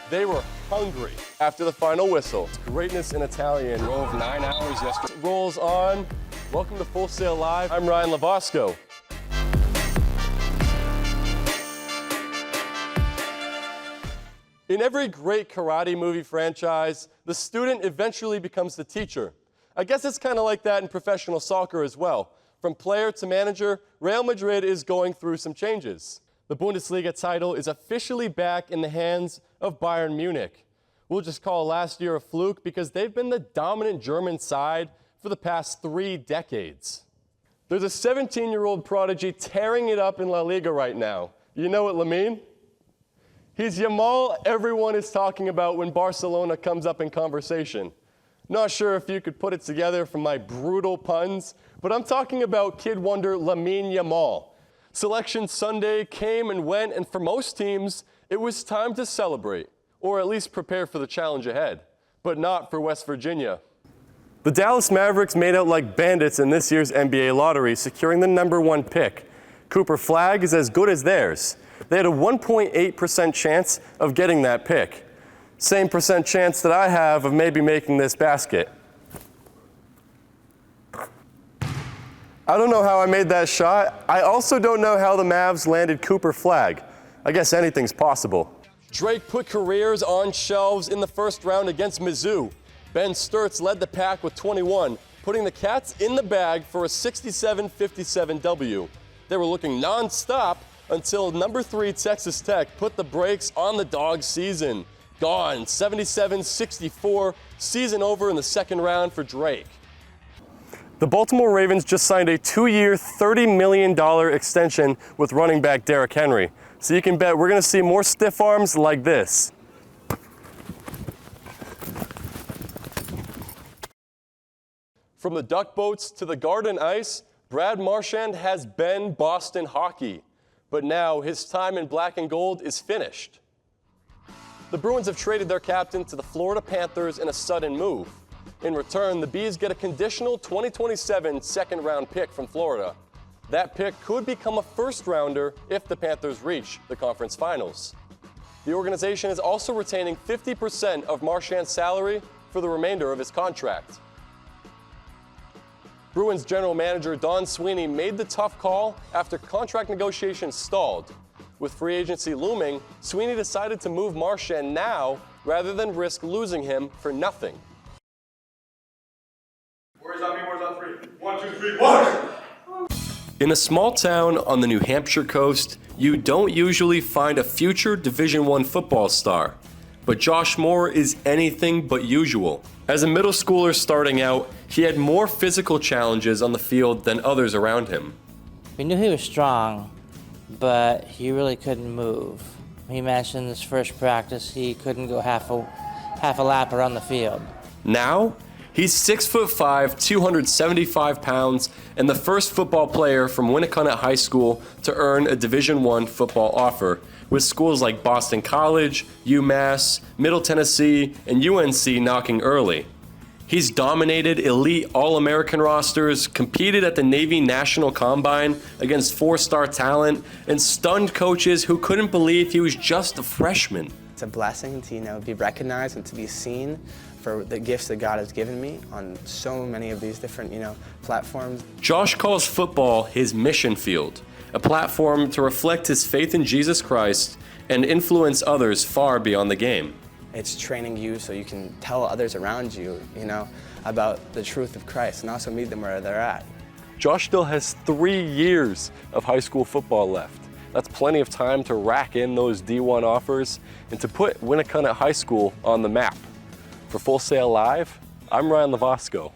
They were hungry after the final whistle. Greatness in Italian. Drove 9 hours yesterday. Rolls on. Welcome to Full Sail Live. I'm Ryan Lovasco. In every great karate movie franchise, the student eventually becomes the teacher. I guess it's kind of like that in professional soccer as well. From player to manager, Real Madrid is going through some changes. The Bundesliga title is officially back in the hands of Bayern Munich. We'll just call last year a fluke because they've been the dominant German side for the past 3 decades. There's a 17-year-old prodigy tearing it up in La Liga right now. You know what, Lamine? He's Yamal everyone is talking about when Barcelona comes up in conversation. Not sure if you could put it together from my brutal puns, but I'm talking about kid wonder Lamine Yamal. Selection Sunday came and went, and for most teams, it was time to celebrate, or at least prepare for the challenge ahead, but not for West Virginia. The Dallas Mavericks made out like bandits in this year's NBA lottery, securing the #1 pick. Cooper Flagg is as good as theirs. They had a 1.8% chance of getting that pick. Same percent chance that I have of maybe making this basket. I don't know how I made that shot. I also don't know how the Mavs landed Cooper Flagg. I guess anything's possible. Drake put careers on shelves in the first round against Mizzou. Ben Sturtz led the pack with 21, putting the Cats in the bag for a 67-57 W. They were looking non-stop until #3 Texas Tech put the brakes on the Dogs' season. Gone, 77-64, season over in the second round for Drake. The Baltimore Ravens just signed a 2-year, $30 million extension with running back Derrick Henry. So you can bet we're going to see more stiff arms like this. From the duck boats to the garden ice, Brad Marchand has been Boston hockey. But now his time in black and gold is finished. The Bruins have traded their captain to the Florida Panthers in a sudden move. In return, the Bees get a conditional 2027 second-round pick from Florida. That pick could become a first-rounder if the Panthers reach the conference finals. The organization is also retaining 50% of Marchand's salary for the remainder of his contract. Bruins general manager Don Sweeney made the tough call after contract negotiations stalled. With free agency looming, Sweeney decided to move Marchand now rather than risk losing him for nothing. Where's on me? Where's on 3? 1, 2, 3, 1! In a small town on the New Hampshire coast, you don't usually find a future Division I football star. But Josh Moore is anything but usual. As a middle schooler starting out, he had more physical challenges on the field than others around him. We knew he was strong, but he really couldn't move. He mentioned in his first practice he couldn't go half a lap around the field. Now, he's 6'5", 275 pounds, and the first football player from Winnicott High School to earn a Division I football offer, with schools like Boston College, UMass, Middle Tennessee, and UNC knocking early. He's dominated elite All-American rosters, competed at the Navy National Combine against 4-star talent, and stunned coaches who couldn't believe he was just a freshman. It's a blessing to, be recognized and to be seen for the gifts that God has given me on so many of these different, platforms. Josh calls football his mission field, a platform to reflect his faith in Jesus Christ and influence others far beyond the game. It's training you so you can tell others around you, about the truth of Christ and also meet them where they're at. Josh still has 3 years of high school football left. That's plenty of time to rack in those D1 offers and to put Winnicott High School on the map. For Full Sail Live, I'm Ryan Lovasco.